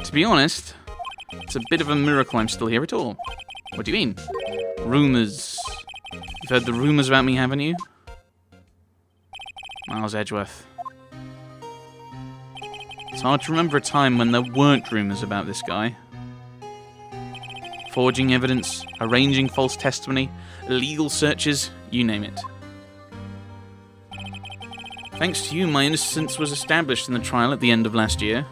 To be honest, it's a bit of a miracle I'm still here at all. What do you mean? Rumours. You've heard the rumours about me, haven't you? Miles Edgeworth. It's hard to remember a time when there weren't rumours about this guy. Forging evidence, arranging false testimony, illegal searches, you name it. Thanks to you, my innocence was established in the trial at the end of last year.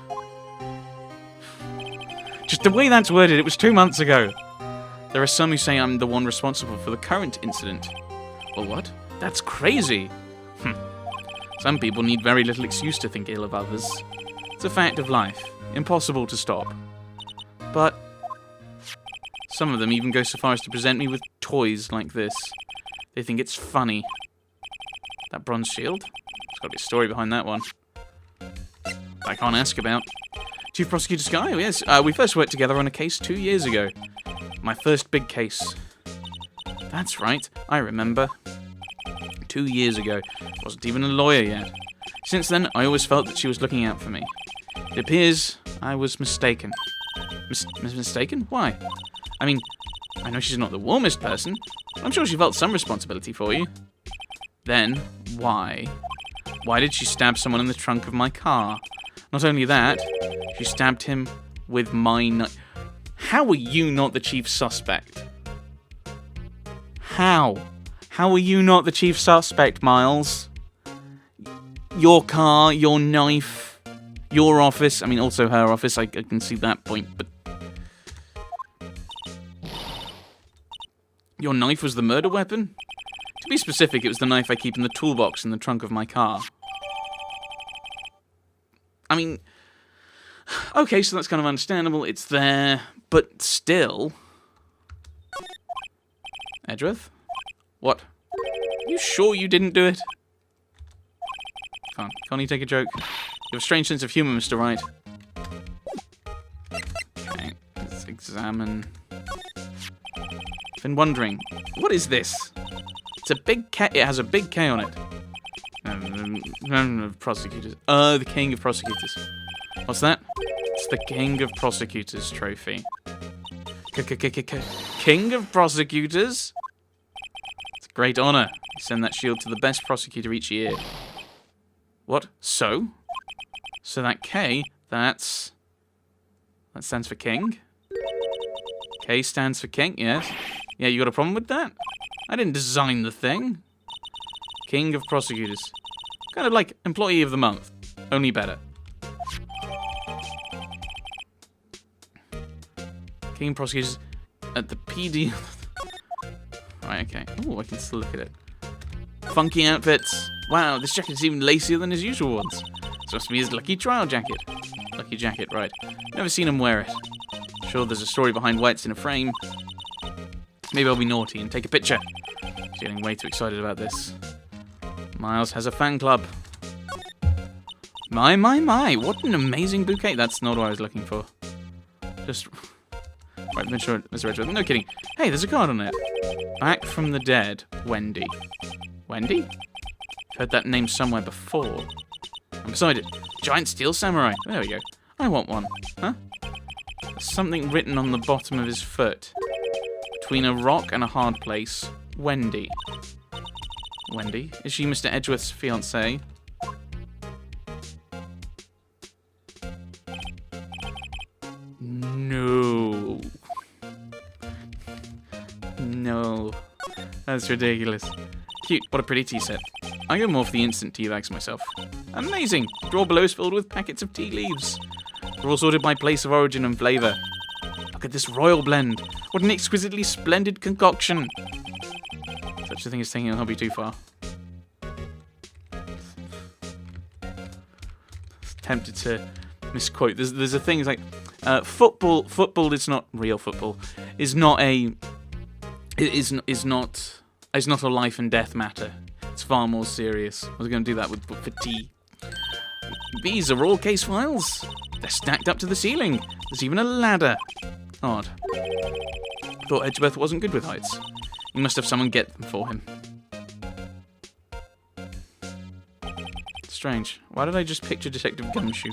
Just the way that's worded, it was 2 months ago. There are some who say I'm the one responsible for the current incident. Well, what? That's crazy. Some people need very little excuse to think ill of others. It's a fact of life. Impossible to stop. But some of them even go so far as to present me with toys like this. They think it's funny. That bronze shield? There's got to be a story behind that one. I can't ask about. Chief Prosecutor Sky? Yes, we first worked together on a case 2 years ago. My first big case. That's right, I remember. 2 years ago. Wasn't even a lawyer yet. Since then, I always felt that she was looking out for me. It appears I was mistaken. Mistaken? Why? I mean, I know she's not the warmest person. I'm sure she felt some responsibility for you. Then, why? Why did she stab someone in the trunk of my car? Not only that, she stabbed him with my knife. How are you not the chief suspect? How? How are you not the chief suspect, Miles? Your car, your knife, your office. I mean, also her office. I can see that point, but... Your knife was the murder weapon? To be specific, it was the knife I keep in the toolbox in the trunk of my car. I mean... Okay, so that's kind of understandable. It's there, but still... Edgeworth? What? You sure you didn't do it? Can't you take a joke? You have a strange sense of humour, Mr. Wright. Okay, let's examine... I've been wondering, what is this? It's a big K. It has a big K on it. Prosecutors. The King of Prosecutors. What's that? It's the King of Prosecutors trophy. King of Prosecutors? It's a great honour. You send that shield to the best prosecutor each year. What? So? So that K, that stands for King? K stands for King, yes. Yeah, you got a problem with that? I didn't design the thing. King of Prosecutors. Kind of like Employee of the Month, only better. King of Prosecutors at the PD... Right, okay. Oh, I can still look at it. Funky outfits. Wow, this jacket's even lacier than his usual ones. This must be his lucky trial jacket. Lucky jacket, right. Never seen him wear it. Sure, there's a story behind why it's in a frame. Maybe I'll be naughty and take a picture. He's getting way too excited about this. Miles has a fan club. My, what an amazing bouquet. That's not what I was looking for. Just... Right, Mr. Edgeworth. No kidding. Hey, there's a card on it. Back from the dead, Wendy. Wendy? I've heard that name somewhere before. And beside it, giant steel samurai. There we go. I want one. Huh? There's something written on the bottom of his foot. Between a rock and a hard place, Wendy. Wendy? Is she Mr. Edgeworth's fiancée? No. No. That's ridiculous. Cute. What a pretty tea set. I go more for the instant tea bags myself. Amazing. Drawer below is filled with packets of tea leaves. They're all sorted by place of origin and flavour. Look at this royal blend. What an exquisitely splendid concoction. Such a thing as taking a hobby too far. Tempted to misquote. There's a thing, it's like football is not real football. Is not a life and death matter. It's far more serious. I was going to do that for tea. These are all case files. They're stacked up to the ceiling. There's even a ladder. Odd. Thought Edgeworth wasn't good with heights. He must have someone get them for him. Strange. Why did I just picture Detective Gumshoe?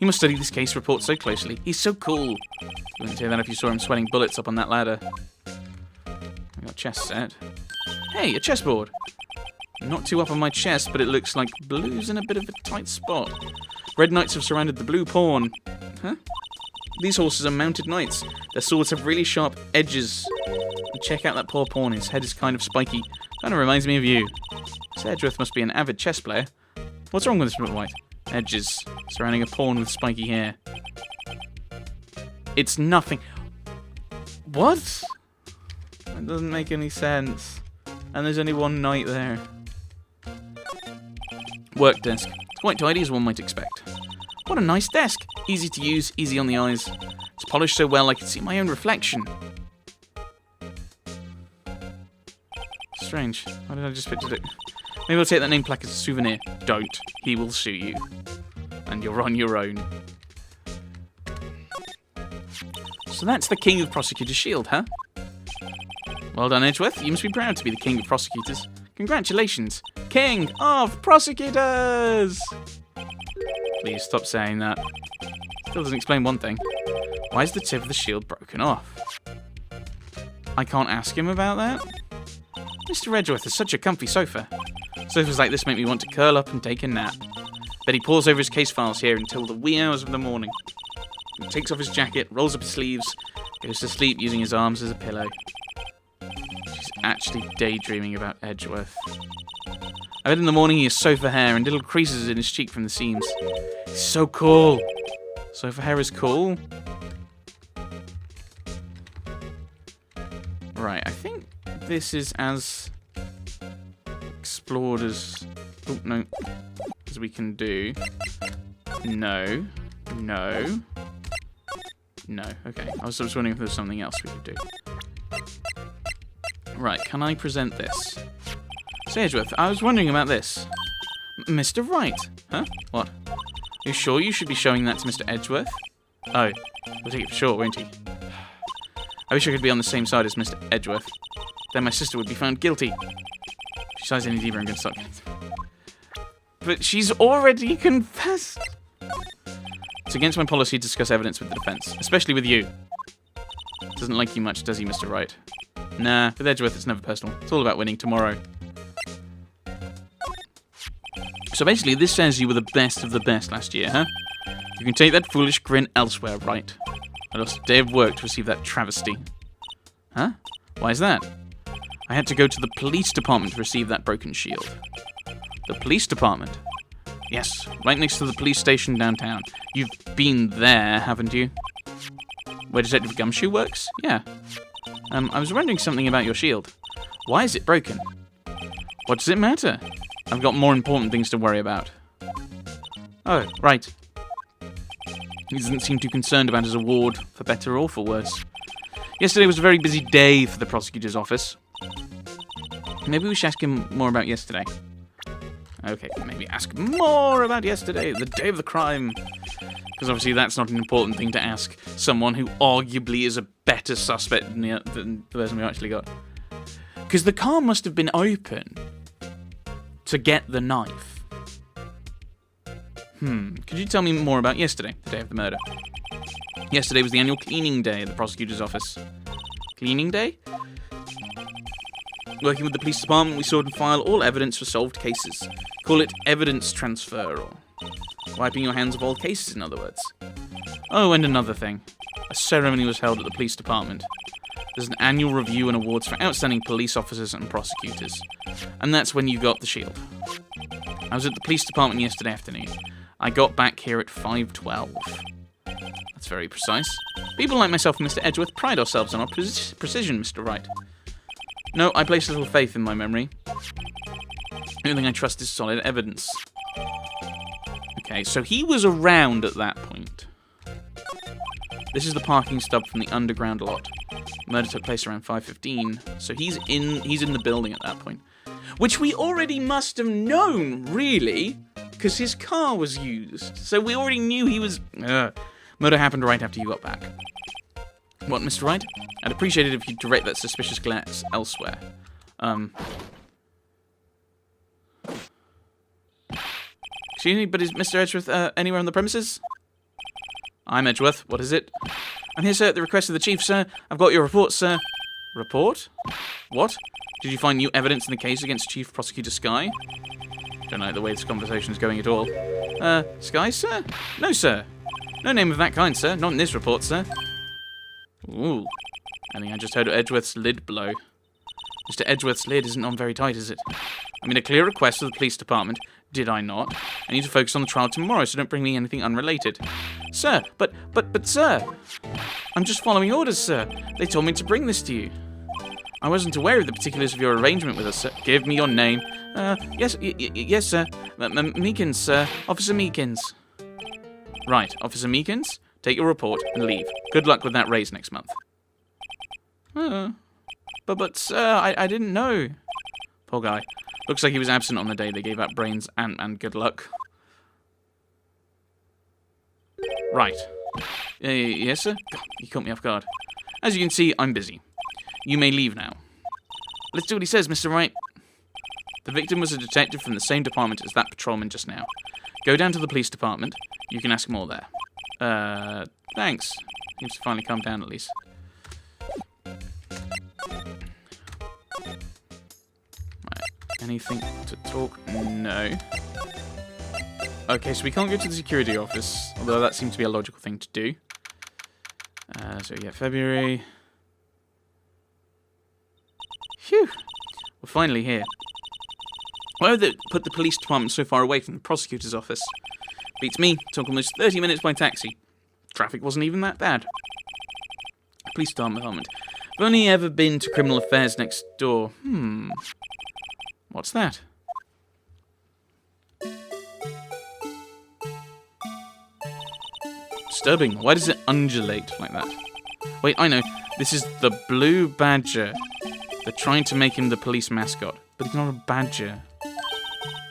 He must study this case report so closely. He's so cool. You wouldn't say that if you saw him sweating bullets up on that ladder. I got chess set. Hey, a chessboard. Not too up on my chest, but it looks like blue's in a bit of a tight spot. Red knights have surrounded the blue pawn. Huh? These horses are mounted knights. Their swords have really sharp edges. And check out that poor pawn. His head is kind of spiky. Kind of reminds me of you. This Edgeworth must be an avid chess player. What's wrong with this White? Edges surrounding a pawn with spiky hair. It's nothing. What? That doesn't make any sense. And there's only one knight there. Work desk. It's quite tidy as one might expect. What a nice desk. Easy to use, easy on the eyes. It's polished so well I can see my own reflection. Strange. Why did I just picture it? Maybe I'll take that name plaque as a souvenir. Don't. He will sue you. And you're on your own. So that's the King of Prosecutors' Shield, huh? Well done, Edgeworth. You must be proud to be the King of Prosecutors. Congratulations. King of Prosecutors! Please stop saying that. Still doesn't explain one thing. Why is the tip of the shield broken off? I can't ask him about that? Mr. Edgeworth is such a comfy sofa. Sofas like this make me want to curl up and take a nap. But he pores over his case files here until the wee hours of the morning. He takes off his jacket, rolls up his sleeves, goes to sleep using his arms as a pillow. She's actually daydreaming about Edgeworth. I bet in the morning he has sofa hair and little creases in his cheek from the seams. He's so cool. Sofa hair is cool. Right, I think this is as explored as... Oh, no. As we can do. No. No. No. Okay. I was wondering if there was something else we could do. Right, can I present this? Say, Edgeworth, I was wondering about this. Mr. Wright. Huh? What? Are you sure you should be showing that to Mr. Edgeworth? Oh, he'll take it for sure, won't he? I wish I could be on the same side as Mr. Edgeworth. Then my sister would be found guilty. If she sighs any deeper, I'm going to start. But she's already confessed. It's against my policy to discuss evidence with the defense, especially with you. Doesn't like you much, does he, Mr. Wright? Nah, with Edgeworth it's never personal. It's all about winning tomorrow. So basically, this says you were the best of the best last year, huh? You can take that foolish grin elsewhere, right? I lost a day of work to receive that travesty. Huh? Why is that? I had to go to the police department to receive that broken shield. The police department? Yes, right next to the police station downtown. You've been there, haven't you? Where Detective Gumshoe works? Yeah. I was wondering something about your shield. Why is it broken? What does it matter? I've got more important things to worry about. Oh, right. He doesn't seem too concerned about his award, for better or for worse. Yesterday was a very busy day for the prosecutor's office. Maybe we should ask him more about yesterday. Okay, maybe ask more about yesterday, the day of the crime. Because obviously that's not an important thing to ask someone who arguably is a better suspect than the person we actually got. Because the car must have been open to get the knife. Could you tell me more about yesterday, the day of the murder? Yesterday was the annual cleaning day at the prosecutor's office. Cleaning day? Working with the police department, we sort and file all evidence for solved cases. Call it evidence transfer, or wiping your hands of all cases, in other words. Oh, and another thing. A ceremony was held at the police department. There's an annual review and awards for outstanding police officers and prosecutors. And that's when you got the shield. I was at the police department yesterday afternoon. I got back here at 5:12. That's very precise. People like myself and Mr. Edgeworth pride ourselves on our precision, Mr. Wright. No, I place little faith in my memory. The only thing I trust is solid evidence. Okay, so he was around at that point. This is the parking stub from the underground lot. Murder took place around 5:15, so he's in the building at that point. Which we already must have known, really, because his car was used. So we already knew he was... Murder happened right after you got back. What, Mr. Wright? I'd appreciate it if you'd direct that suspicious glance elsewhere. Excuse me, but is Mr. Edgeworth anywhere on the premises? I'm Edgeworth. What is it? I'm here, sir, at the request of the chief, sir. I've got your report, sir. Report? What? Did you find new evidence in the case against Chief Prosecutor Sky? Don't like the way this conversation is going at all. Sky, sir? No, sir. No name of that kind, sir. Not in this report, sir. Ooh. I think I just heard Edgeworth's lid blow. Mr. Edgeworth's lid isn't on very tight, is it? I made a clear request to the police department. Did I not? I need to focus on the trial tomorrow, so don't bring me anything unrelated. Sir, but, sir! I'm just following orders, sir. They told me to bring this to you. I wasn't aware of the particulars of your arrangement with us, sir. Give me your name. Yes, yes, sir. Meekins, sir. Officer Meekins. Right, Officer Meekins, take your report and leave. Good luck with that raise next month. But sir, I didn't know. Poor guy. Looks like he was absent on the day they gave out brains and good luck. Right. Yes, sir? God, you caught me off guard. As you can see, I'm busy. You may leave now. Let's do what he says, Mr. Wright. The victim was a detective from the same department as that patrolman just now. Go down to the police department. You can ask more there. Thanks. Seems to finally calm down at least. Anything to talk? No. Okay, so we can't go to the security office, although that seems to be a logical thing to do. So yeah, February. Phew. We're finally here. Why would they put the police department so far away from the prosecutor's office? Beats me. Took almost 30 minutes by taxi. Traffic wasn't even that bad. Police department. I've only ever been to criminal affairs next door. What's that? Disturbing. Why does it undulate like that? Wait, I know. This is the Blue Badger. They're trying to make him the police mascot, but he's not a badger.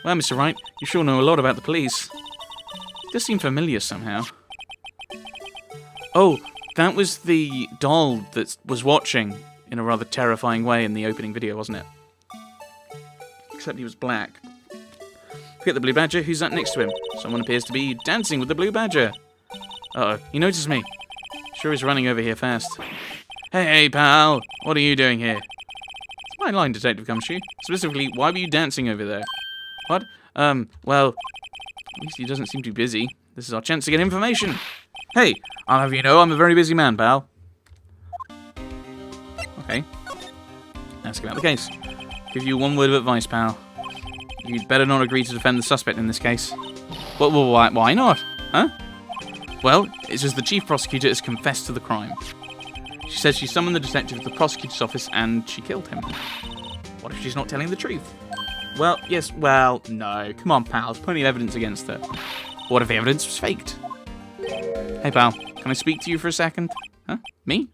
Well, Mr. Wright, you sure know a lot about the police. It does seem familiar somehow. Oh, that was the doll that was watching in a rather terrifying way in the opening video, wasn't it? Except he was black. Forget the Blue Badger, who's that next to him? Someone appears to be dancing with the Blue Badger. Uh-oh, he noticed me. Sure is running over here fast. Hey, pal, what are you doing here? It's my line, Detective Gumshoe. Specifically, why were you dancing over there? What? Well, at least he doesn't seem too busy. This is our chance to get information. Hey, I'll have you know I'm a very busy man, pal. Okay. Ask about the case. Give you one word of advice, pal. You'd better not agree to defend the suspect in this case. Well, why not? Huh? Well, it's just the chief prosecutor has confessed to the crime. She says she summoned the detective to the prosecutor's office and she killed him. What if she's not telling the truth? Well, yes, well, no. Come on, pal. There's plenty of evidence against her. What if the evidence was faked? Hey, pal. Can I speak to you for a second? Huh? Me?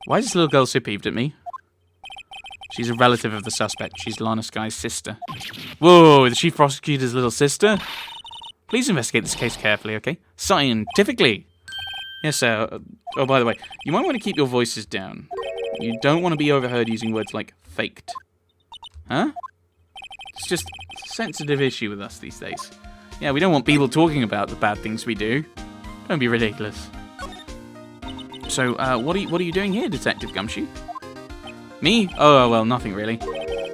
Why is this little girl so peeved at me? She's a relative of the suspect. She's Lana Sky's sister. Whoa, the chief prosecutor's little sister? Please investigate this case carefully, okay? Scientifically. Yes, sir. Oh, by the way, you might want to keep your voices down. You don't want to be overheard using words like faked. Huh? It's just a sensitive issue with us these days. Yeah, we don't want people talking about the bad things we do. Don't be ridiculous. So, what are you doing here, Detective Gumshoe? Me? Oh, well, nothing really.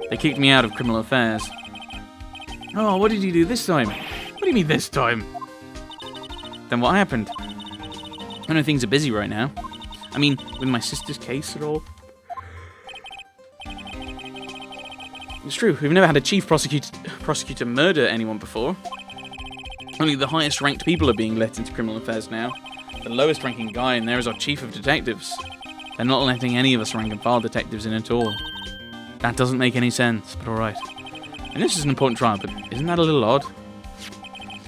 They kicked me out of criminal affairs. Oh, what did you do this time? What do you mean this time? Then what happened? I know things are busy right now. I mean, with my sister's case at all. It's true, we've never had a chief prosecutor murder anyone before. Only the highest ranked people are being let into criminal affairs now. The lowest ranking guy in there is our chief of detectives. They're not letting any of us rank and file detectives in at all. That doesn't make any sense, but alright. And this is an important trial, but isn't that a little odd?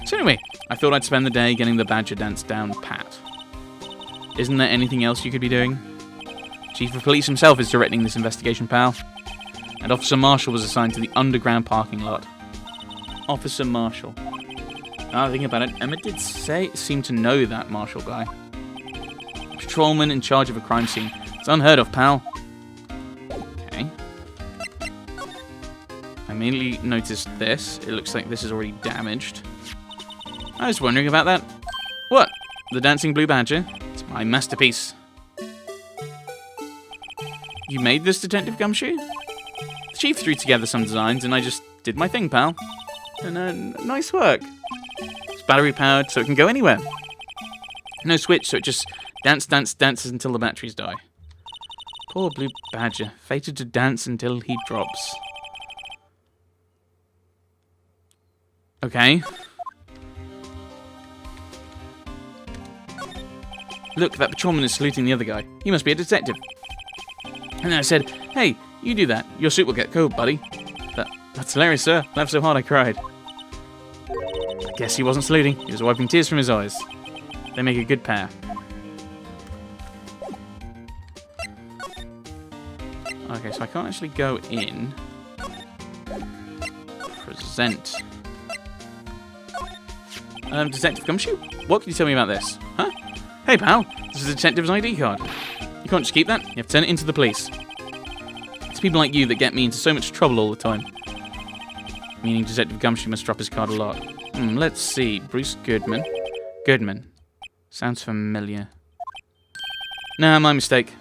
So anyway, I thought I'd spend the day getting the Badger dance down pat. Isn't there anything else you could be doing? Chief of Police himself is directing this investigation, pal. And Officer Marshall was assigned to the underground parking lot. Officer Marshall. Now I think about it, Emma did seem to know that Marshall guy. Patrolman in charge of a crime scene. It's unheard of, pal. Okay. I immediately noticed this. It looks like this is already damaged. I was wondering about that. What? The Dancing Blue Badger? It's my masterpiece. You made this, Detective Gumshoe? The Chief threw together some designs and I just did my thing, pal. And nice work. It's battery powered so it can go anywhere. No switch, so it just dances until the batteries die. Poor Blue Badger, fated to dance until he drops. Okay. Look, that patrolman is saluting the other guy. He must be a detective. And then I said, hey, you do that. Your suit will get cold, buddy. That's hilarious, sir. Laughed so hard I cried. I guess he wasn't saluting. He was wiping tears from his eyes. They make a good pair. Okay, so I can't actually go in. Present. Detective Gumshoe? What can you tell me about this? Huh? Hey, pal. This is a detective's ID card. You can't just keep that. You have to turn it into the police. It's people like you that get me into so much trouble all the time. Meaning Detective Gumshoe must drop his card a lot. Let's see. Bruce Goodman. Goodman. Sounds familiar. Nah, my mistake.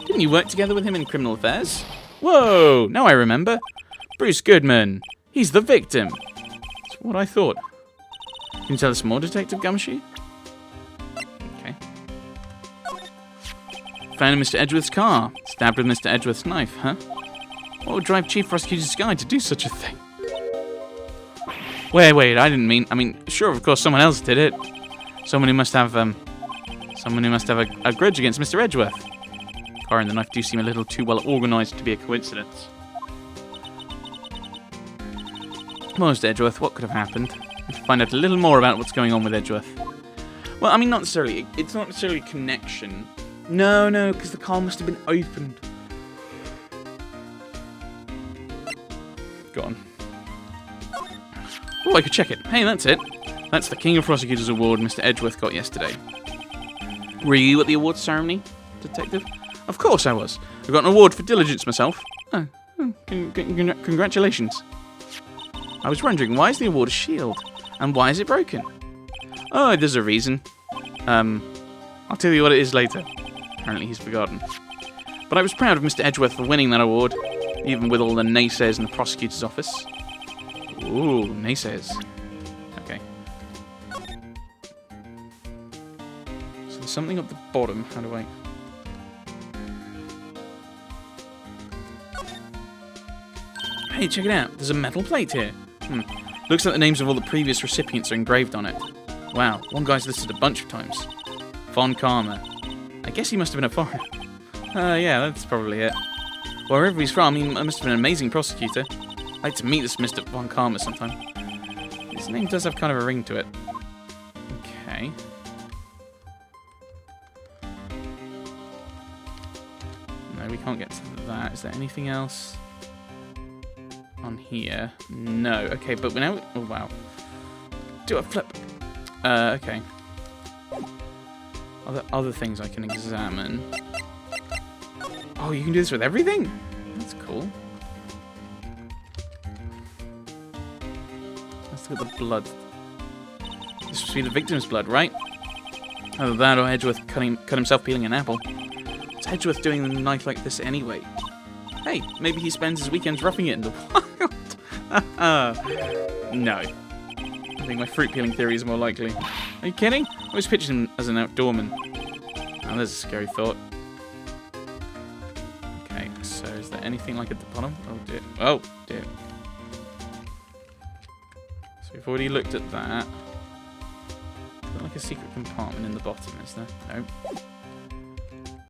Didn't you work together with him in criminal affairs? Whoa! Now I remember. Bruce Goodman. He's the victim. That's what I thought. Can you tell us more, Detective Gumshoe? Okay. Found Mr. Edgeworth's car. Stabbed with Mr. Edgeworth's knife, huh? What would drive Chief Prosecutor Sky to do such a thing? Wait, I didn't mean... I mean, sure, of course, someone else did it. Someone who must have, a grudge against Mr. Edgeworth. The car and the knife do seem a little too well organised to be a coincidence. Come on, Mr. Edgeworth, what could have happened? Let's find out a little more about what's going on with Edgeworth. Well, I mean, not necessarily. It's not necessarily a connection. No, because the car must have been opened. Go on. Oh, I could check it. Hey, that's it. That's the King of Prosecutors Award Mr. Edgeworth got yesterday. Were you at the awards ceremony, Detective? Of course I was. I got an award for diligence myself. Oh, congratulations. I was wondering, why is the award a shield? And why is it broken? Oh, there's a reason. I'll tell you what it is later. Apparently he's forgotten. But I was proud of Mr. Edgeworth for winning that award, even with all the naysayers in the prosecutor's office. Ooh, naysayers. Okay. So there's something at the bottom. How do I... Hey, check it out. There's a metal plate here. Looks like the names of all the previous recipients are engraved on it. Wow, one guy's listed a bunch of times. Von Karma. I guess he must have been a foreigner. Yeah, that's probably it. Well, wherever he's from, he must have been an amazing prosecutor. I'd like to meet this Mr. Von Karma sometime. His name does have kind of a ring to it. Okay. No, we can't get to that. Is there anything else on here? No. Okay, but now... Oh, wow. Do a flip. Okay. Other things I can examine. Oh, you can do this with everything? That's cool. Let's look at the blood. This must be the victim's blood, right? Either that or Edgeworth cut himself peeling an apple. What's Edgeworth doing with a knife like this anyway? Hey, maybe he spends his weekends roughing it in the wild. No. I think my fruit peeling theory is more likely. Are you kidding? I always pictured him as an outdoorman. Oh, there's a scary thought. Okay, so is there anything like at the bottom? Oh dear. Oh dear. So we've already looked at that. Is there like a secret compartment in the bottom, is there? No.